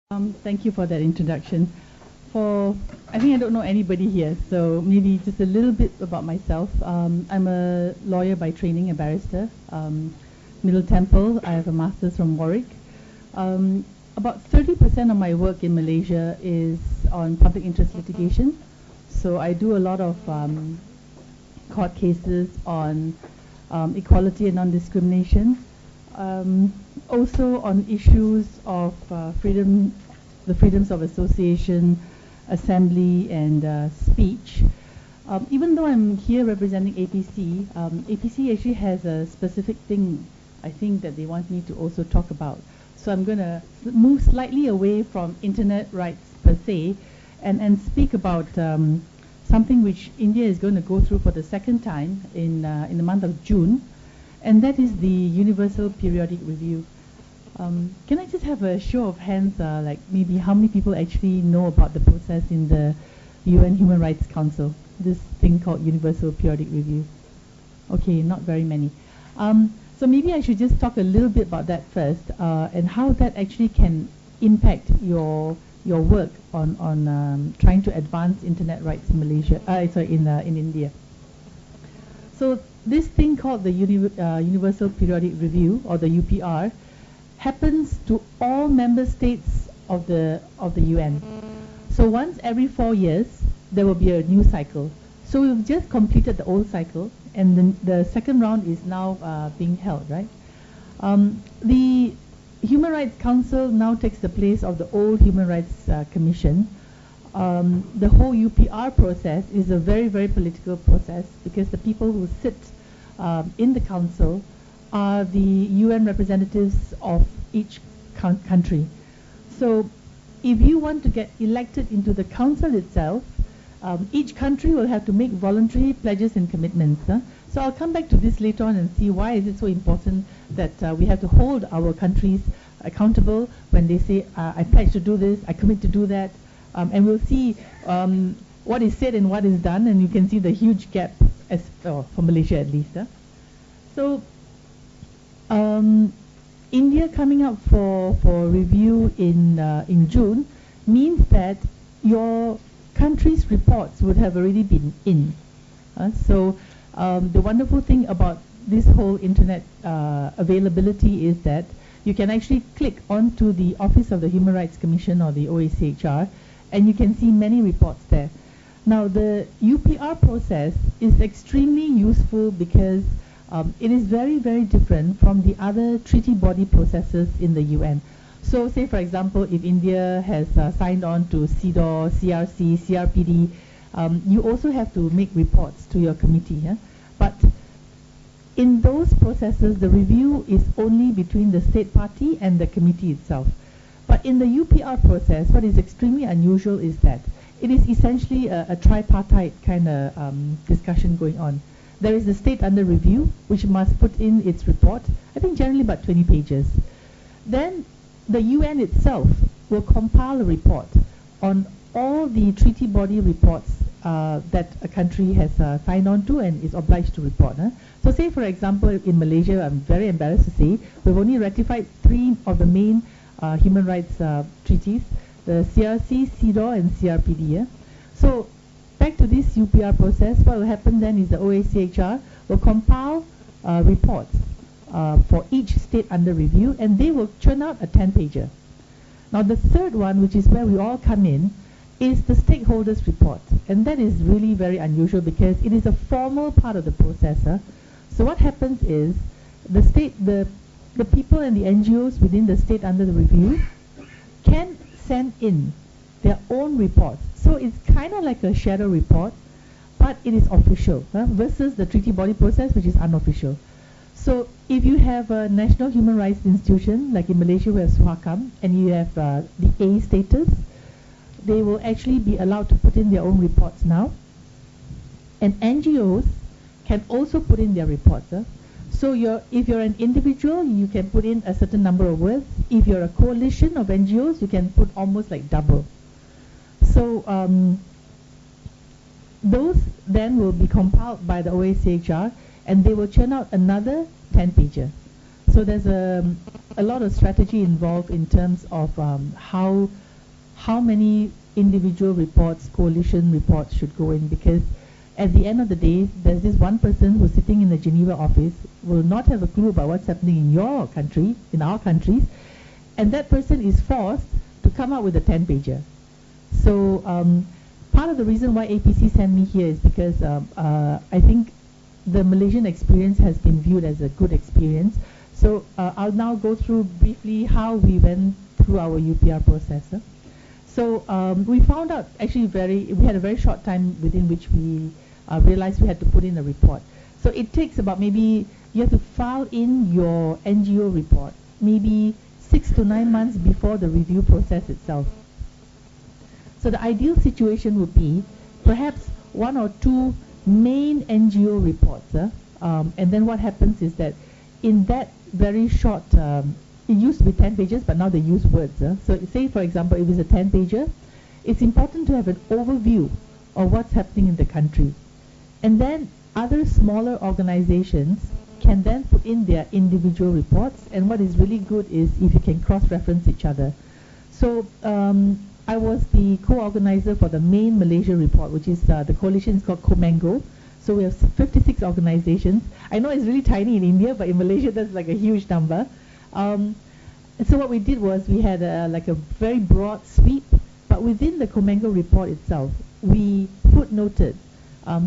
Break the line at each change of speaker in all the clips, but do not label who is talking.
Thank you for that introduction. I think I don't know anybody here, so maybe just a little bit about myself. I'm a lawyer by training, a barrister. Middle Temple, I have a master's from Warwick. About 30% of my work in Malaysia is on public interest litigation. So I do a lot of court cases on equality and non-discrimination. Also on issues of the freedoms of association, assembly, and speech. Even though I'm here representing APC, APC actually has a specific thing I think that they want me to also talk about. So I'm going to move slightly away from internet rights per se and speak about something which India is going to go through for the second time in the month of June, and that is the Universal Periodic Review. Can I just have a show of hands, like maybe how many people actually know about the process in the UN Human Rights Council, this thing called Universal Periodic Review? Okay, not very many. So maybe I should just talk a little bit about that first, and how that actually can impact your work on trying to advance internet rights in Malaysia, in India. So this thing called the Universal Periodic Review, or the UPR, happens to all member states of the UN. So once every 4 years, there will be a new cycle. So we've just completed the old cycle, and then the second round is now being held, right? The Human Rights Council now takes the place of the old Human Rights Commission. The whole UPR process is a very, very political process, because the people who sit in the council are the UN representatives of each country. So if you want to get elected into the council itself, each country will have to make voluntary pledges and commitments. So I'll come back to this later on and see why is it so important that we have to hold our countries accountable when they say, I pledge to do this, I commit to do that. And we'll see what is said and what is done, and you can see the huge gap for Malaysia at least. So India coming up for review in June means that your country's reports would have already been in. So the wonderful thing about this whole internet availability is that you can actually click onto the Office of the Human Rights Commission, or the OHCHR, and you can see many reports there. Now the UPR process is extremely useful because it is very, very different from the other treaty body processes in the UN. So say for example, if India has signed on to CEDAW, CRC, CRPD, you also have to make reports to your committee. But in those processes, the review is only between the state party and the committee itself. But in the UPR process, what is extremely unusual is that it is essentially a tripartite kind of discussion going on. There is the state under review, which must put in its report, I think generally about 20 pages. Then the UN itself will compile a report on all the treaty body reports that a country has signed on to and is obliged to report. So say for example, in Malaysia, I'm very embarrassed to say, we've only ratified 3 of the main human rights treaties, the CRC, CEDAW, and CRPD. So back to this UPR process, what will happen then is the OHCHR will compile reports for each state under review, and they will churn out a 10-pager. Now the third one, which is where we all come in, is the stakeholders report, and that is really very unusual because it is a formal part of the process. So what happens is the people and the NGOs within the state under the review can send in their own reports. So it's kind of like a shadow report, but it is official versus the treaty body process, which is unofficial. So if you have a national human rights institution, like in Malaysia we have SUHAKAM, and you have the A status, they will actually be allowed to put in their own reports now. And NGOs can also put in their reports. So if you're an individual, you can put in a certain number of words. If you're a coalition of NGOs, you can put almost like double. So those then will be compiled by the OHCHR, and they will churn out another 10-pager. So there's a lot of strategy involved in terms of how many individual reports, coalition reports should go in, because at the end of the day, there's this one person who's sitting in the Geneva office, will not have a clue about what's happening in your country, in our countries, and that person is forced to come up with a 10-pager. So part of the reason why APC sent me here is because I think the Malaysian experience has been viewed as a good experience. So I'll now go through briefly how we went through our UPR process. So we found out actually we had a very short time within which we realized we had to put in a report. So it takes about maybe, you have to file in your NGO report maybe 6 to 9 months before the review process itself. So the ideal situation would be perhaps 1 or 2 main NGO reports. And then what happens is that in that very short, it used to be 10 pages, but now they use words. So say, for example, if it's a 10-pager, it's important to have an overview of what's happening in the country. And then other smaller organizations can then put in their individual reports. And what is really good is if you can cross-reference each other. So I was the co-organizer for the main Malaysia report, which is the coalition is called Comengo. So we have 56 organizations. I know it's really tiny in India, but in Malaysia that's like a huge number. So what we did was we had like a very broad sweep, but within the Comengo report itself, we footnoted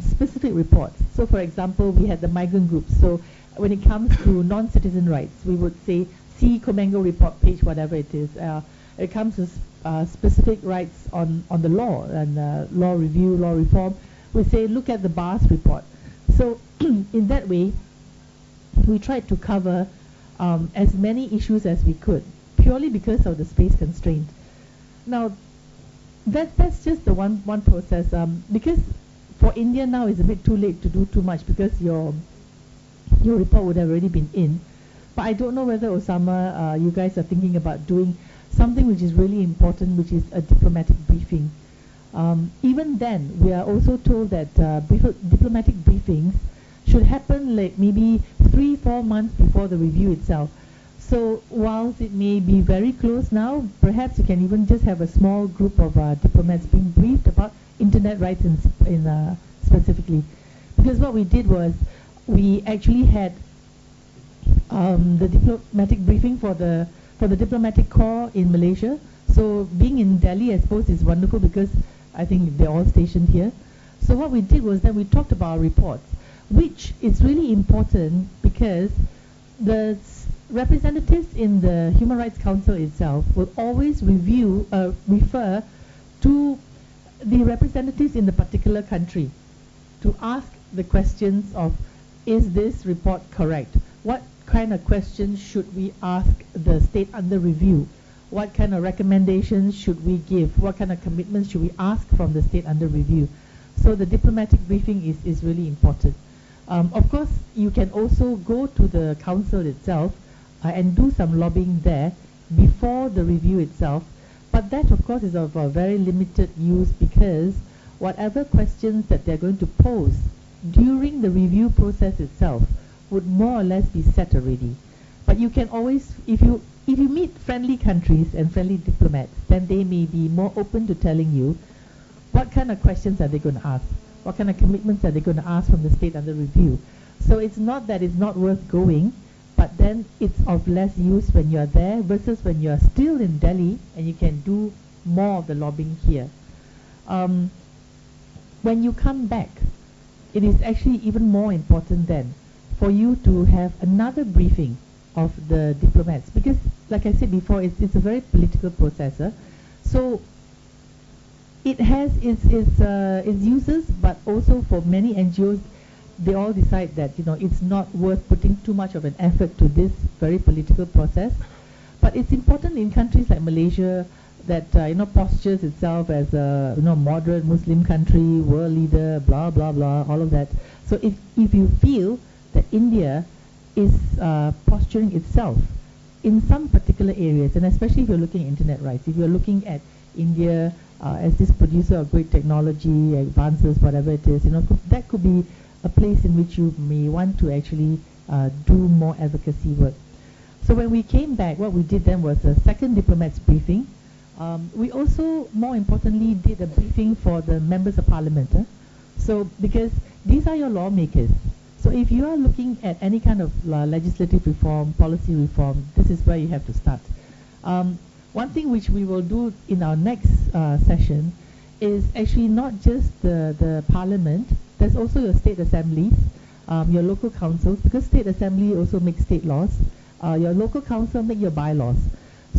specific reports. So for example, we had the migrant groups. So when it comes to non-citizen rights, we would say, see Comengo report page, whatever it is. It comes to specific rights on the law and law review, law reform. We say, look at the BARS report. So in that way, we tried to cover as many issues as we could, purely because of the space constraint. Now, that's just the one process. Because for India now, it's a bit too late to do too much because your report would have already been in. But I don't know whether, Osama, you guys are thinking about doing something which is really important, which is a diplomatic briefing. Even then, we are also told that diplomatic briefings should happen like maybe 3-4 months before the review itself. So whilst it may be very close now, perhaps you can even just have a small group of diplomats being briefed about internet rights specifically. Because what we did was we actually had the diplomatic briefing for the diplomatic corps in Malaysia. So being in Delhi, I suppose, is wonderful because I think they're all stationed here. So what we did was that we talked about our reports, which is really important because the representatives in the Human Rights Council itself will always refer to the representatives in the particular country to ask the questions of, is this report correct? What kind of questions should we ask the state under review? What kind of recommendations should we give? What kind of commitments should we ask from the state under review? So the diplomatic briefing is really important. Of course, you can also go to the council itself and do some lobbying there before the review itself. But that, of course, is of a very limited use because whatever questions that they're going to pose during the review process itself would more or less be set already. But you can always, if you meet friendly countries and friendly diplomats, then they may be more open to telling you what kind of questions are they going to ask, what kind of commitments are they going to ask from the state under review. So it's not that it's not worth going, but then it's of less use when you're there versus when you're still in Delhi and you can do more of the lobbying here. When you come back, it is actually even more important then for you to have another briefing of the diplomats, because like I said before, it's a very political process. So it has its uses, but also for many NGOs, they all decide that it's not worth putting too much of an effort to this very political process. But it's important in countries like Malaysia that postures itself as a moderate Muslim country, world leader, blah blah blah, all of that. So if you feel that India is posturing itself in some particular areas, and especially if you're looking at internet rights, if you're looking at India as this producer of great technology, advances, whatever it is, that could be a place in which you may want to actually do more advocacy work.
So when we came back, what we did then was a second diplomats briefing. We also, more importantly, did a briefing for the members of parliament. So because these are your lawmakers. So if you are looking at any kind of legislative reform, policy reform, this is where you have to start. One thing which we will do in our next session is actually not just the parliament, there's also your state assemblies, your local councils, because state assembly also makes state laws. Your local council make your bylaws.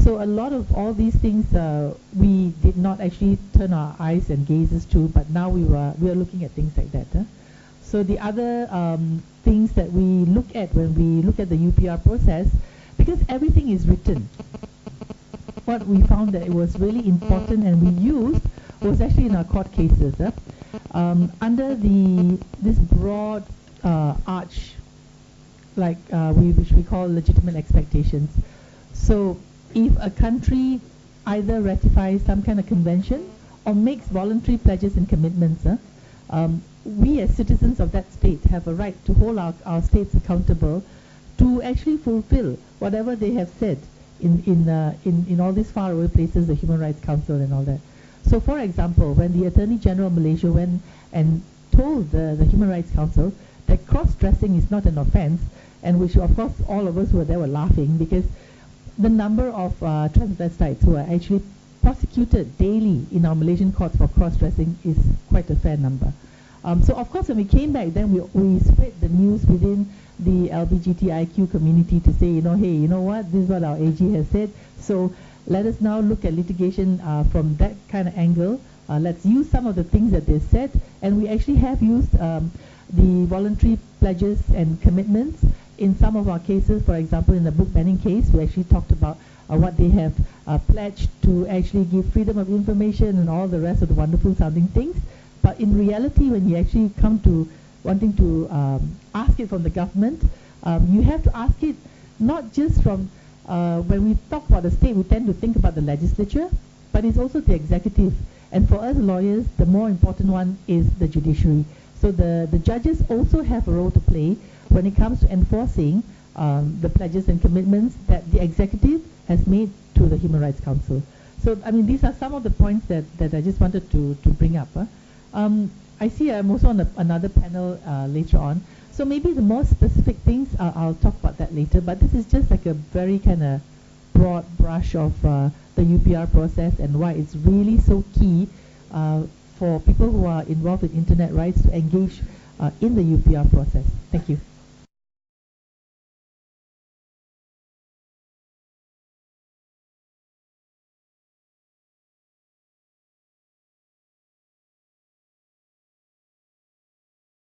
So a lot of all these things we did not actually turn our eyes and gazes to, but now we are looking at things like that. So the other things that we look at when we look at the UPR process, because everything is written, what we found that it was really important and we used was actually in our court cases. Under this broad arch, like which we call legitimate expectations. So if a country either ratifies some kind of convention or makes voluntary pledges and commitments, we as citizens of that state have a right to hold our states accountable to actually fulfill whatever they have said in all these faraway places, the Human Rights Council and all that. So for example, when the Attorney General of Malaysia went and told the Human Rights Council that cross-dressing is not an offence, and which of course all of us who were there were laughing, because the number of transvestites who are actually prosecuted daily in our Malaysian courts for cross-dressing is quite a fair number. So of course when we came back, then we spread the news within the LGBTIQ community to say, hey, you know what, this is what our AG has said, so let us now look at litigation from that kind of angle. Let's use some of the things that they said, and we actually have used the voluntary pledges and commitments in some of our cases. For example, in the book banning case, we actually talked about what they have pledged to actually give freedom of information and all the rest of the wonderful sounding things. But in reality, when you actually come to wanting to ask it from the government, you have to ask it not just from, when we talk about the state, we tend to think about the legislature, but it's also the executive. And for us lawyers, the more important one is the judiciary. So the judges also have a role to play when it comes to enforcing the pledges and commitments that the executive has made to the Human Rights Council. So, I mean, these are some of the points that I just wanted to bring up. I see I'm also on another panel later on. So maybe the more specific things, I'll talk about that later. But this is just like a very kind of broad brush of the UPR process and why it's really so key for people who are involved in internet rights to engage in the UPR process. Thank you.